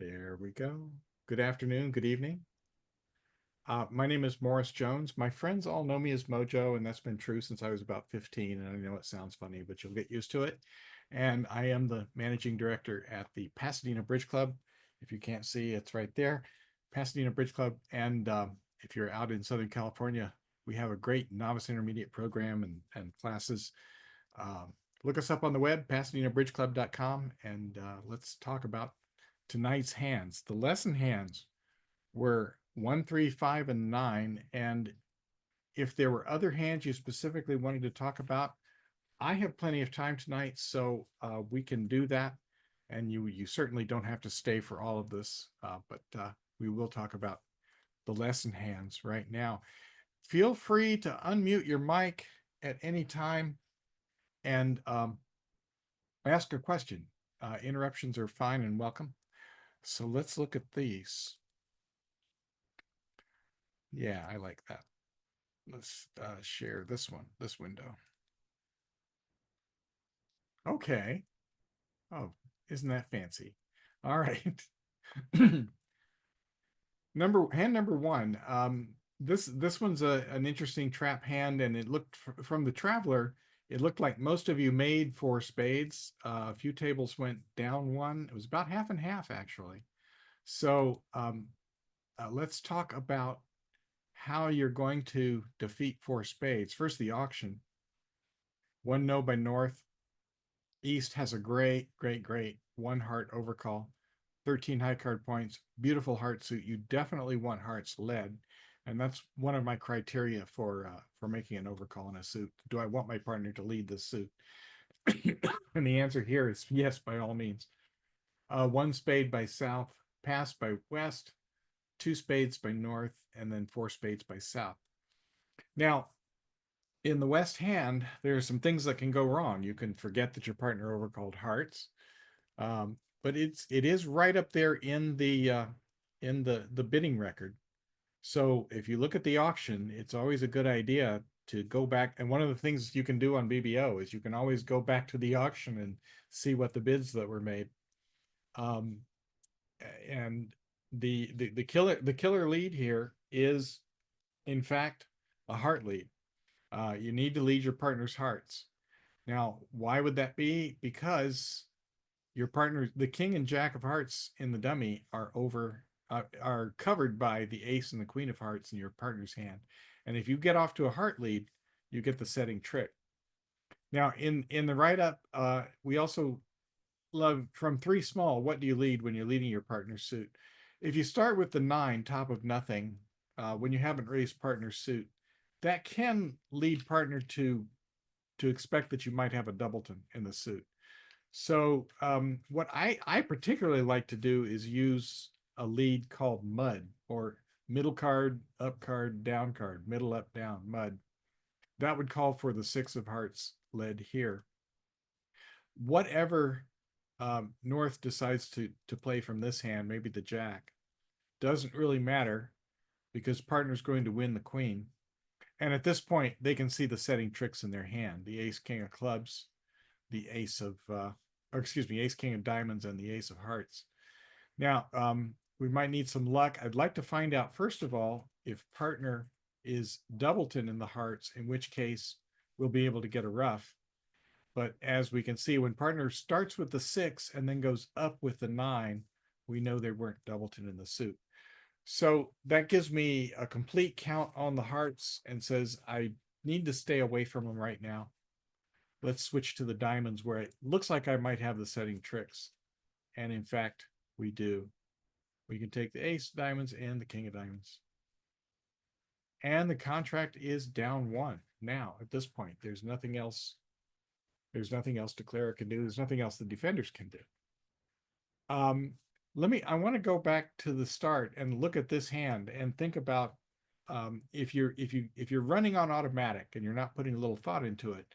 There we go. Good afternoon, good evening. My name is Morris Jones. My friends all know me as Mojo, and that's been true since I was about 15. And I know it sounds funny, but you'll get used to it. And I am the managing director at the Pasadena Bridge Club. If you can't see, it's right there, Pasadena Bridge Club. And if you're out in Southern California, we have a great novice intermediate program and classes. Look us up on the web, PasadenaBridgeClub.com, and let's talk about tonight's hands. The lesson hands were 1, 3, 5, and 9. And if there were other hands you specifically wanted to talk about, I have plenty of time tonight, so we can do that. And you certainly don't have to stay for all of this, but we will talk about the lesson hands right now. Feel free to unmute your mic at any time and ask a question. Interruptions are fine and welcome. So let's look at these. Yeah, I like that. Let's share this window. Okay. Oh, isn't that fancy? All right. hand number one. This one's an interesting trap hand, and it looked from the traveler. It looked like most of you made 4 spades. A few tables went down 1. It was about half and half actually. So let's talk about how you're going to defeat 4 spades. First, the auction. 1 no by North. East has a great 1 heart overcall. 13 high card points. Beautiful heart suit. You definitely want hearts led. And that's one of my criteria for making an overcall in a suit. Do I want my partner to lead the suit? And the answer here is yes, by all means. 1 spade by South, pass by West, 2 spades by North, and then 4 spades by South. Now, in the West hand, there are some things that can go wrong. You can forget that your partner overcalled hearts, but it is right up there in the bidding record. So if you look at the auction, it's always a good idea to go back. And one of the things you can do on BBO is you can always go back to the auction and see what the bids that were made. And the killer lead here is, in fact, a heart lead. You need to lead your partner's hearts. Now, why would that be? Because your partner, the king and jack of hearts in the dummy, are covered by the ace and the queen of hearts in your partner's hand. And if you get off to a heart lead, you get the setting trick. Now, in the write-up, we also love from 3 small, what do you lead when you're leading your partner's suit? If you start with the 9, top of nothing, when you haven't raised partner's suit, that can lead partner to expect that you might have a doubleton in the suit. So what I particularly like to do is use a lead called mud, or middle card, up card, down card, middle, up, down, mud. That would call for the 6 of hearts led here. Whatever North decides to play from this hand, maybe the jack, doesn't really matter because partner's going to win the queen. And at this point, they can see the setting tricks in their hand: the ace, king of clubs, the ace of, ace, king of diamonds, and the ace of hearts. Now, we might need some luck. I'd like to find out, first of all, if partner is doubleton in the hearts, in which case we'll be able to get a rough. But as we can see, when partner starts with the 6 and then goes up with the 9, we know they weren't doubleton in the suit. So that gives me a complete count on the hearts and says I need to stay away from them right now. Let's switch to the diamonds, where it looks like I might have the setting tricks. And in fact, we do. We can take the ace of diamonds and the king of diamonds. And the contract is down 1. Now, at this point, there's nothing else. There's nothing else declare can do. There's nothing else the defenders can do. I want to go back to the start and look at this hand and think about if you're running on automatic and you're not putting a little thought into it,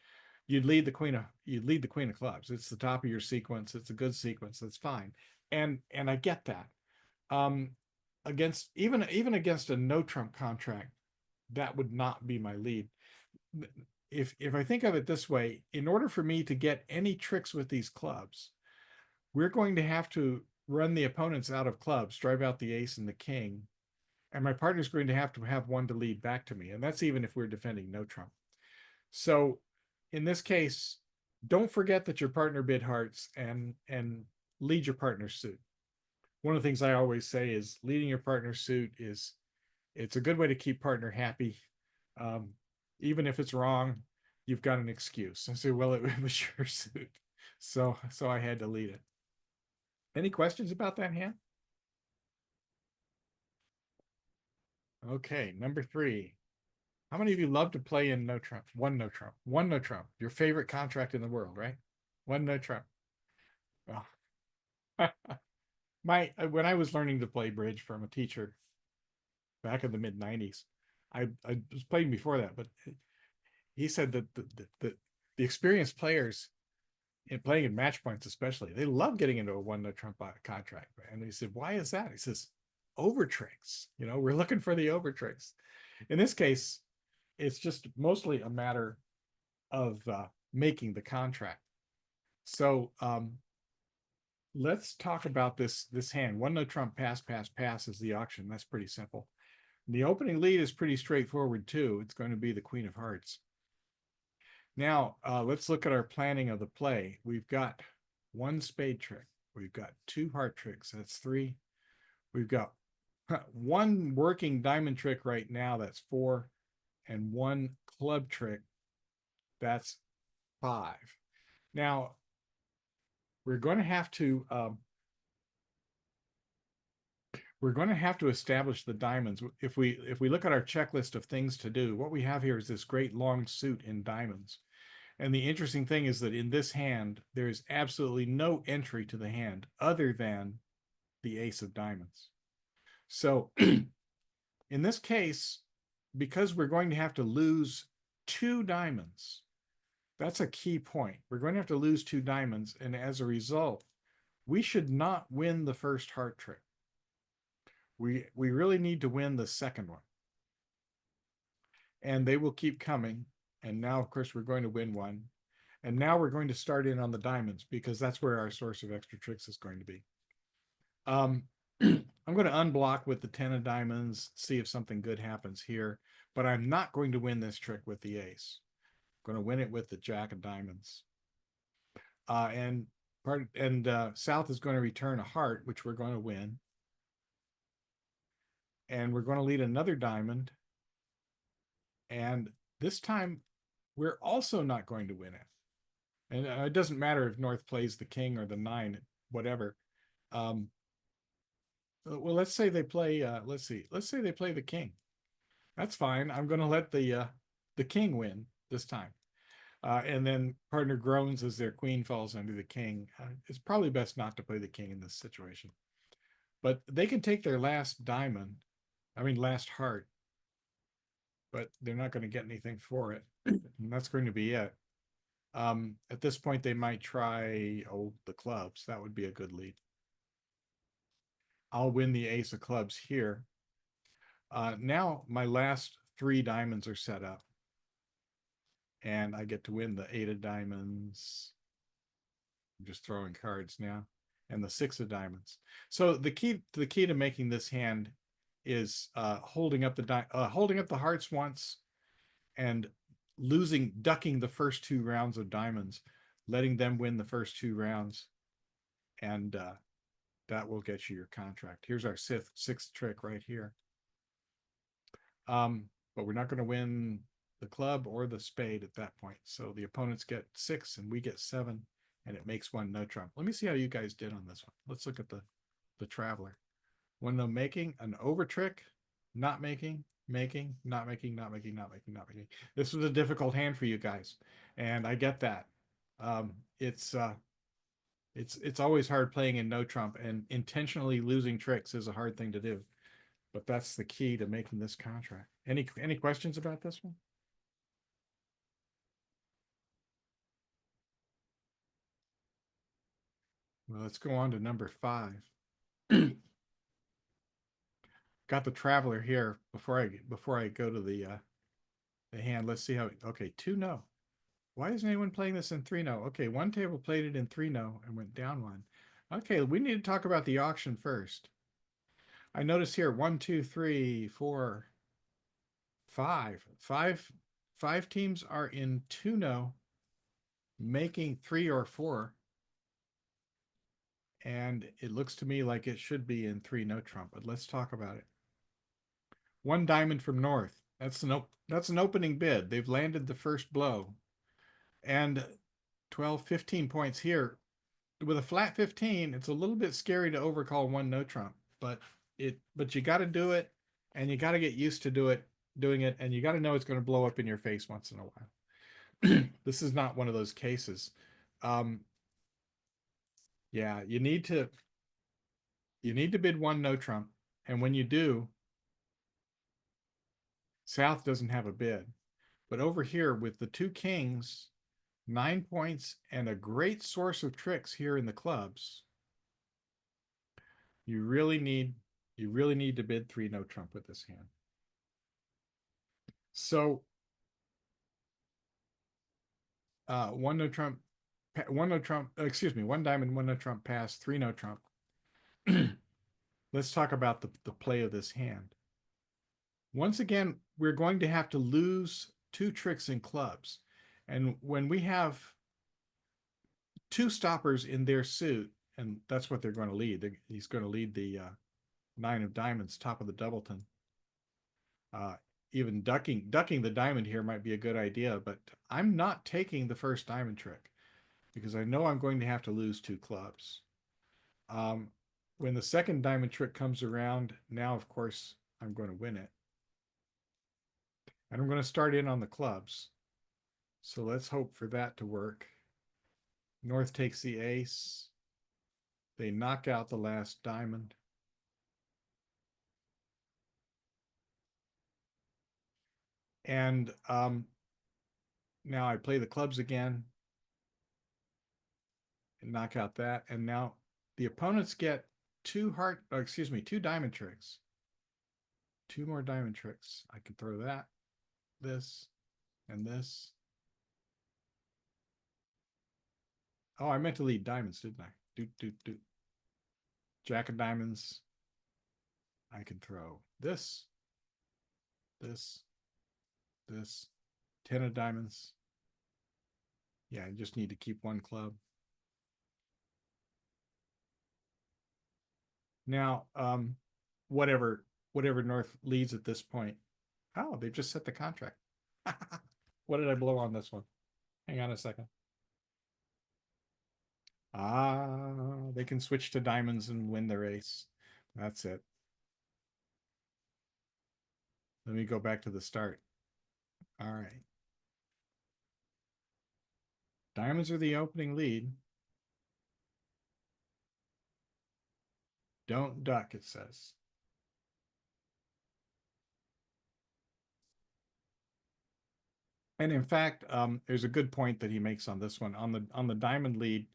you'd lead the queen of clubs. It's the top of your sequence. It's a good sequence. That's fine. And I get that. Against even against a no trump contract, that would not be my lead. If I think of it this way, in order for me to get any tricks with these clubs, we're going to have to run the opponents out of clubs, drive out the ace and the king, and my partner's going to have one to lead back to me. And that's even if we're defending no trump. So in this case, don't forget that your partner bid hearts and lead your partner's suit. One of the things I always say is leading your partner's suit it's a good way to keep partner happy. Um, Even if it's wrong, you've got an excuse. I say, well, it was your suit. So I had to lead it. Any questions about that hand? Okay, number 3. How many of you love to play in no trump? One no trump. One no trump. Your favorite contract in the world, right? One no trump. Oh. When I was learning to play bridge from a teacher back in the mid 90s, I was playing before that, but he said that the experienced players in playing in match points, especially, they love getting into a one no trump contract. And he said, why is that? He says, over tricks. We're looking for the over tricks. In this case, it's just mostly a matter of making the contract. So let's talk about this hand. One no trump, pass, pass, pass is the auction. That's pretty simple. And the opening lead is pretty straightforward too. It's going to be the queen of hearts. Now let's look at our planning of the play. We've got one spade trick. We've got 2 heart tricks. That's 3. We've got one working diamond trick right now. That's 4. And 1 club trick. That's 5. Now we're going to have to establish the diamonds. If we look at our checklist of things to do, what we have here is this great long suit in diamonds. And the interesting thing is that in this hand, there is absolutely no entry to the hand other than the ace of diamonds. So in this case, because we're going to have to lose 2 diamonds, that's a key point. We're going to have to lose 2 diamonds. And as a result, we should not win the first heart trick. We really need to win the second one. And they will keep coming. And now, of course, we're going to win one. And now we're going to start in on the diamonds because that's where our source of extra tricks is going to be. I'm going to unblock with the 10 of diamonds, see if something good happens here. But I'm not going to win this trick with the ace. I'm going to win it with the jack of diamonds. South is going to return a heart, which we're going to win. And we're going to lead another diamond. And this time, we're also not going to win it. And it doesn't matter if North plays the king or the 9, whatever. Well, let's say they play, let's say they play the king. That's fine. I'm going to let the king win this time. And then partner groans as their queen falls under the king. It's probably best not to play the king in this situation. But they can take their last diamond, last heart, but they're not going to get anything for it. And that's going to be it. At this point, they might try, the clubs. That would be a good lead. I'll win the ace of clubs here. Now my last 3 diamonds are set up. And I get to win the 8 of diamonds. I'm just throwing cards now. And the 6 of diamonds. So the key to making this hand is holding up the hearts once and ducking the first 2 rounds of diamonds, letting them win the first 2 rounds. And that will get you your contract. Here's our 6th trick right here. But we're not going to win the club or the spade at that point. So the opponents get 6 and we get 7, and it makes 1 no trump. Let me see how you guys did on this one. Let's look at the traveler. 1 no making, an over trick, not making, making, not making, not making, not making, not making. This was a difficult hand for you guys, and I get that. It's always hard playing in no trump, and intentionally losing tricks is a hard thing to do. But that's the key to making this contract. Any questions about this one? Well, let's go on to number 5. Got the traveler here before I go to the hand. Let's see how. Okay, 2 no. Why isn't anyone playing this in 3 no? Okay, one table played it in 3 no and went down 1. Okay, we need to talk about the auction first. I notice here one, two, three, four, five teams are in two-no, making three or four, and it looks to me like it should be in three no trump. But let's talk about it. One diamond from North. That's an opening bid. They've landed the first blow, and 12, 15 points here. With a flat 15, it's a little bit scary to overcall one no trump, but you got to do it, and you got to get used to doing it, and you got to know it's going to blow up in your face once in a while. This is not one of those cases. Um, yeah, you need to bid one no trump, and when you do, South doesn't have a bid. But over here with the two kings, 9 points, and a great source of tricks here in the clubs, you really need to bid three no trump with this hand. So one no trump, excuse me, one diamond, one no trump pass, three no trump. Let's talk about the play of this hand. Once again, we're going to have to lose two tricks in clubs. And when we have two stoppers in their suit, and that's what they're going to lead. He's going to lead the nine of diamonds, top of the doubleton. Even ducking the diamond here might be a good idea, but I'm not taking the first diamond trick because I know I'm going to have to lose two clubs. When the second diamond trick comes around, now of course I'm going to win it. And I'm going to start in on the clubs. So let's hope for that to work. North takes the ace. They knock out the last diamond. And now I play the clubs again and knock out that. And now the opponents get two diamond tricks. Two more diamond tricks. I can throw that, this, and this. Oh, I meant to lead diamonds, didn't I? Doot. Jack of diamonds. I can throw this, this, this, 10 of diamonds. Yeah, I just need to keep one club. Now, whatever North leads at this point. Oh, they've just set the contract. What did I blow on this one? Hang on a second. They can switch to diamonds and win their ace. That's it. Let me go back to the start. All right. Diamonds are the opening lead. Don't duck, it says. And in fact, there's a good point that he makes on this one. On the diamond lead,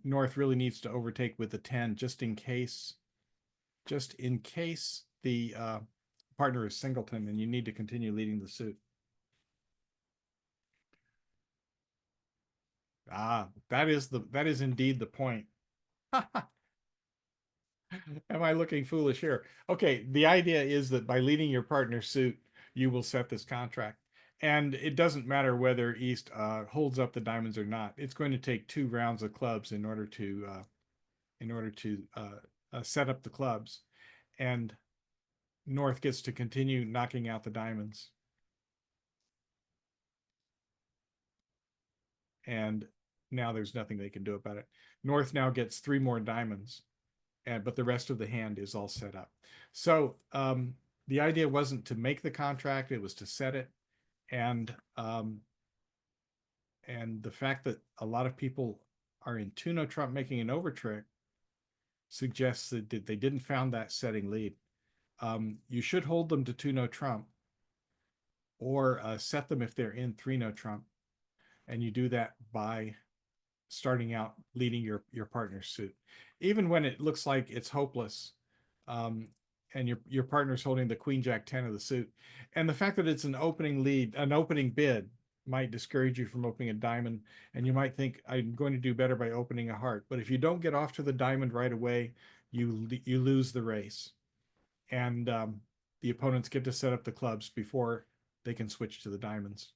North really needs to overtake with the 10 just in case the partner is singleton and you need to continue leading the suit. That is indeed the point. Am I looking foolish here? Okay, the idea is that by leading your partner suit, you will set this contract. And it doesn't matter whether East holds up the diamonds or not. It's going to take two rounds of clubs in order to set up the clubs. And North gets to continue knocking out the diamonds. And now there's nothing they can do about it. North now gets three more diamonds, but the rest of the hand is all set up. So the idea wasn't to make the contract; it was to set it. And the fact that a lot of people are in two no trump making an over trick suggests that they didn't found that setting lead. You should hold them to two no trump, or set them if they're in three no trump, and you do that by starting out leading your partner's suit, even when it looks like it's hopeless, and your partner's holding the queen jack 10 of the suit, and the fact that it's an opening bid might discourage you from opening a diamond, and you might think I'm going to do better by opening a heart. But if you don't get off to the diamond right away, you lose the race, and the opponents get to set up the clubs before they can switch to the diamonds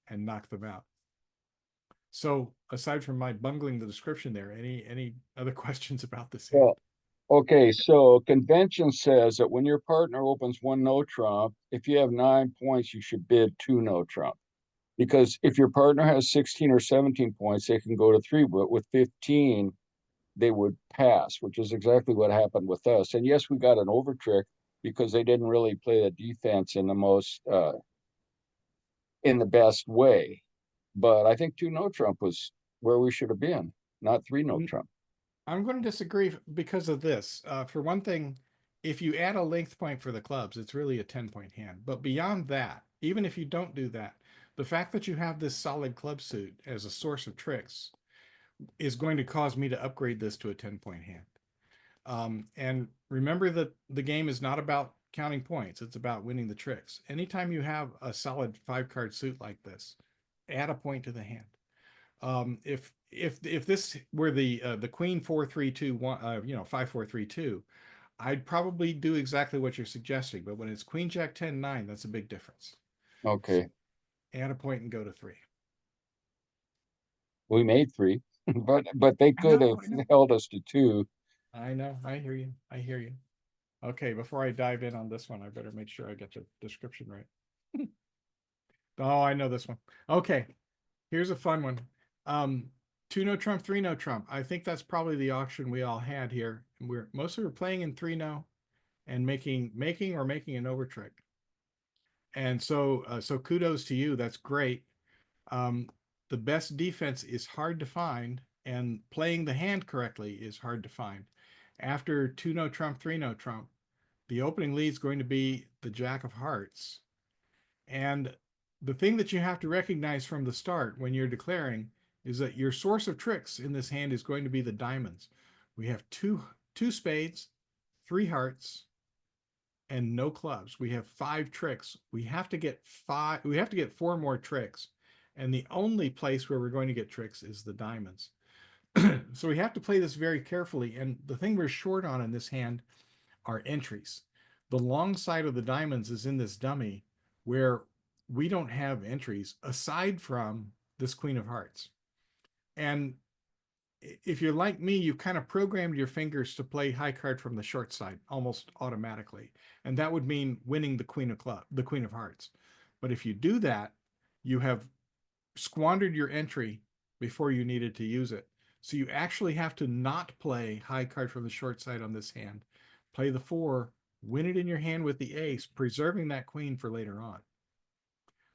and knock them out. So aside from my bungling the description there, any other questions about this hand? Well, okay, so convention says that when your partner opens one no trump, if you have 9 points, you should bid two no trump. Because if your partner has 16 or 17 points, they can go to three, but with 15, they would pass, which is exactly what happened with us. And yes, we got an over trick because they didn't really play the defense in the most in the best way. But I think two no trump was where we should have been, not three no trump. I'm going to disagree because of this. For one thing, if you add a length point for the clubs, it's really a 10-point hand. But beyond that, even if you don't do that, the fact that you have this solid club suit as a source of tricks is going to cause me to upgrade this to a 10-point hand. And remember that the game is not about counting points, it's about winning the tricks. Anytime you have a solid 5-card suit like this, add a point to the hand. If this were the queen 4-3-2-1, 5-4-3-2, I'd probably do exactly what you're suggesting. But when it's queen jack 10-9, that's a big difference. So Okay, add a point and go to 3. we made three, but they I could know, have I know. held us to two. I know. I hear you. I hear you. Okay, before I dive in on this one, I better make sure I get the description right. Oh, I know this one. Okay, here's a fun one. Um, 2 no trump, 3 no trump. I think that's probably the auction we all had here. We're mostly we're playing in 3 no and making an over trick. And so kudos to you. That's great. Um, the best defense is hard to find, and playing the hand correctly is hard to find. After 2 no trump, 3 no trump, the opening lead is going to be the jack of hearts. And the thing that you have to recognize from the start when you're declaring is that your source of tricks in this hand is going to be the diamonds. We have two spades, 3 hearts, and no clubs. We have 5 tricks. We have to get 4 more tricks. And the only place where we're going to get tricks is the diamonds. So we have to play this very carefully. And the thing we're short on in this hand are entries. The long side of the diamonds is in this dummy where we don't have entries aside from this queen of hearts. And if you're like me, you've kind of programmed your fingers to play high card from the short side almost automatically. And that would mean winning the queen of hearts. But if you do that, you have squandered your entry before you needed to use it. So you actually have to not play high card from the short side on this hand. Play the 4, win it in your hand with the ace, preserving that queen for later on.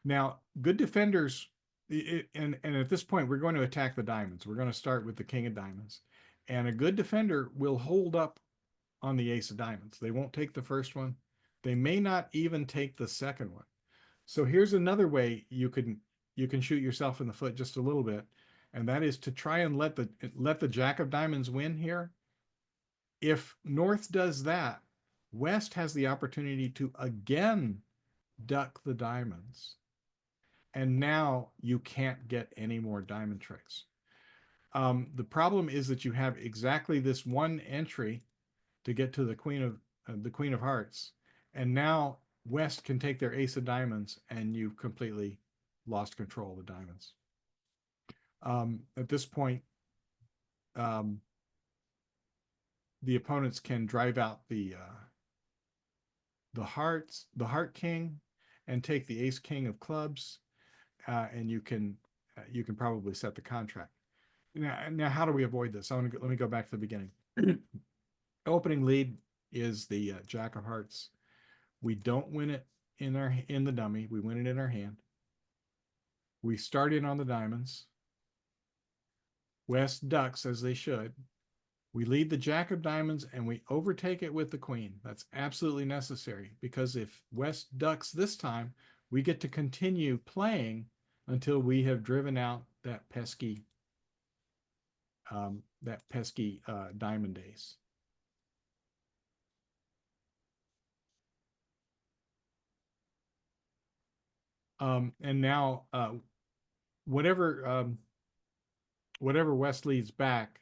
Now, good defenders, and at this point, we're going to attack the diamonds. We're going to start with the king of diamonds. And a good defender will hold up on the ace of diamonds. They won't take the first one. They may not even take the second one. So here's another way you can shoot yourself in the foot just a little bit, and that is to try and let the jack of diamonds win here. If North does that, West has the opportunity to again duck the diamonds. And now you can't get any more diamond tricks. The problem is that you have exactly this one entry to get to the Queen of Hearts, and now West can take their ace of diamonds, and you've completely lost control of the diamonds. At this point, um, the opponents can drive out the heart king, and take the ace king of clubs, and you can probably set the contract. Now, how do we avoid this? Let me go back to the beginning. Opening lead is the jack of hearts. We don't win it in the dummy. We win it in our hand. We start in on the diamonds. West ducks as they should. We lead the jack of diamonds and we overtake it with the queen. That's absolutely necessary because if West ducks this time, we get to continue playing until we have driven out that pesky diamond ace. And now whatever whatever West leads back,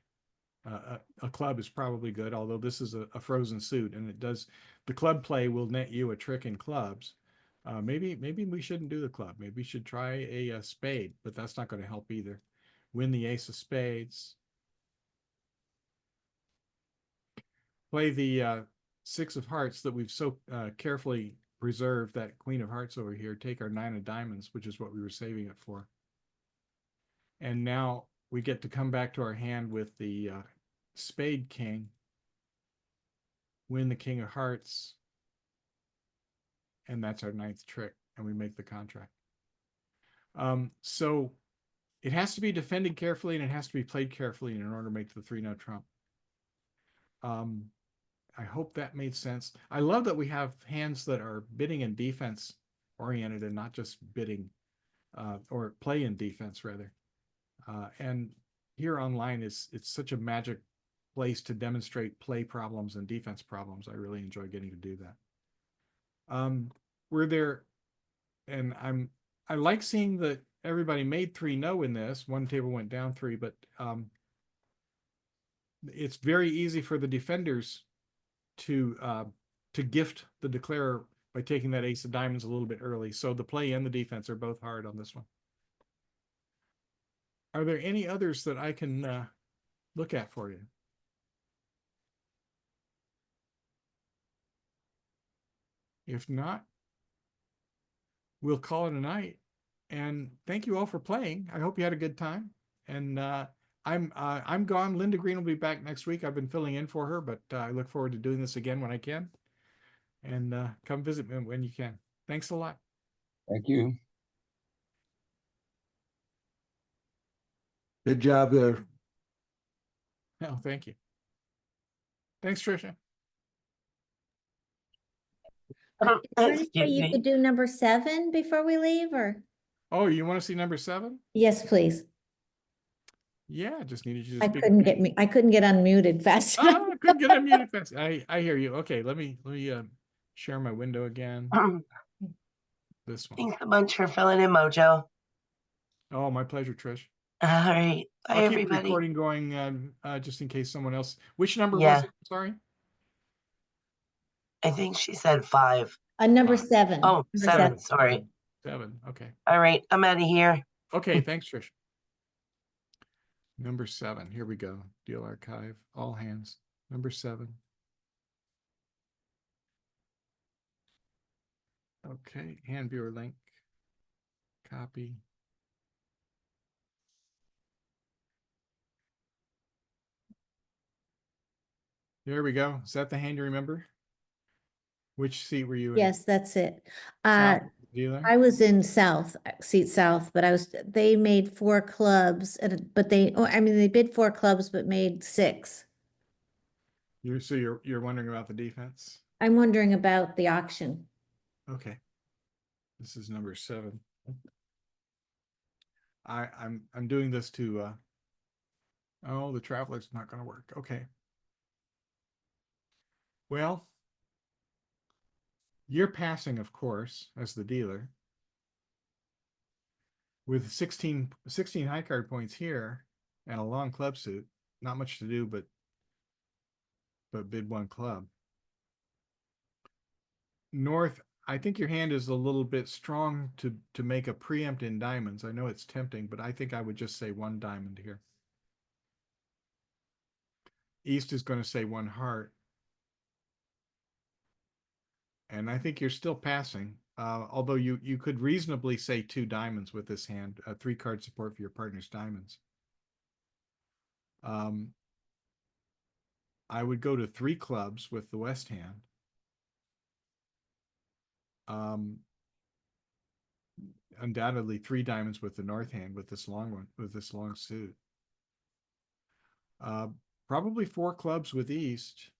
a club is probably good. Although this is a frozen suit, and the club play will net you a trick in clubs. Maybe we shouldn't do the club. Maybe we should try a spade, but that's not going to help either. Win the ace of spades. Play the six of hearts that we've so carefully preserved, that queen of hearts over here. Take our nine of diamonds, which is what we were saving it for. And now we get to come back to our hand with the spade king. Win the king of hearts. And that's our ninth trick. And we make the contract. So it has to be defended carefully, and it has to be played carefully in order to make the 3-no trump. I hope that made sense. I love that we have hands that are bidding and defense oriented and not just bidding or play in defense rather. And here online it's such a magic place to demonstrate play problems and defense problems. I really enjoy getting to do that. We're there, and I like seeing that everybody made 3-no in this. One table went down 3, but it's very easy for the defenders to gift the declarer by taking that ace of diamonds a little bit early. So the play and the defense are both hard on this one. Are there any others that I can look at for you? If not, we'll call it a night. And thank you all for playing. I hope you had a good time. And I'm gone. Linda Green will be back next week. I've been filling in for her, but I look forward to doing this again when I can. And come visit me when you can. Thanks a lot. Thank you. Good job there. Oh, thank you. Thanks, Tricia. Is there any way Excuse you me. could do number 7 before we leave, or? Oh, you want to see number 7? Yes, please. Yeah, just needed you to I speak. couldn't get unmuted fast enough. Oh, I couldn't get unmuted fast. I hear you. Okay, let me share my window again. This one. Thanks a bunch for filling in, Mojo. Oh, my pleasure, Trish. All right. Bye, I'll keep the everybody. recording going just in case someone else. Which number was Yeah. it? Sorry. I think she said 5. Number 5. 7. Oh, Number 7. Sorry. 7. Okay. All right. I'm out of here. Okay. Thanks, Trish. Number 7. Here we go. Deal archive. All hands. Number 7. Okay. Hand viewer link. Copy. There we go. Is that the hand you remember? Which seat were you in? Yes, that's it. South dealer? I was in seat south, but they made 4 clubs, but they bid 4 clubs, but made 6. You're wondering about the defense? I'm wondering about the auction. Okay. This is number 7. I'm doing this to oh, the traveler's not going to work. Okay. Well, you're passing, of course, as the dealer. With 16 high card points here and a long club suit, not much to do but bid 1 club. North, I think your hand is a little bit strong to make a preempt in diamonds. I know it's tempting, but I think I would just say 1 diamond here. East is going to say 1 heart. And I think you're still passing, although you could reasonably say 2 diamonds with this hand, 3 card support for your partner's diamonds. I would go to 3 clubs with the West hand. Undoubtedly 3 diamonds with the North hand with this long one, with this long suit. Probably 4 clubs with East.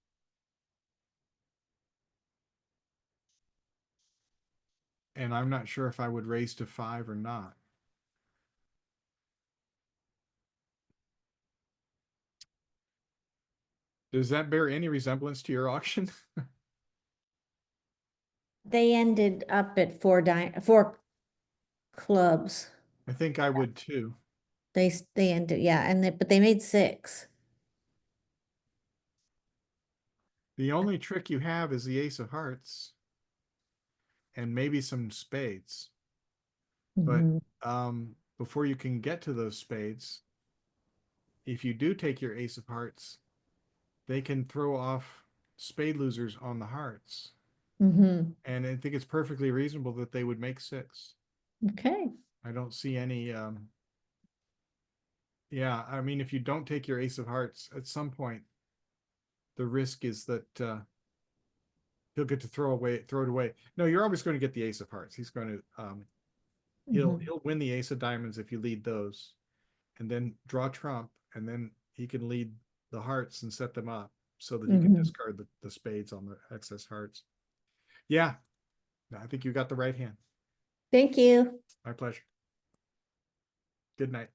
And I'm not sure if I would raise to 5 or not. Does that bear any resemblance to your auction? They ended up at 4 clubs. I think I would too. They ended, yeah, but they made 6. The only trick you have is the ace of hearts. And maybe some spades. But Mhm. before you can get to those spades, if you do take your ace of hearts, they can throw off spade losers on the hearts. Mhm. And I think it's perfectly reasonable that they would make 6. Okay. I don't see any yeah, I mean, if you don't take your ace of hearts at some point, the risk is that he'll get to throw it away. No, you're always going to get the ace of hearts. He's going to Mhm. he'll win the ace of diamonds if you lead those, and then draw trump, and then he can lead the hearts and set them up so that he can Mhm. discard the spades on the excess hearts. Yeah, I think you got the right hand. Thank you. My pleasure. Good night.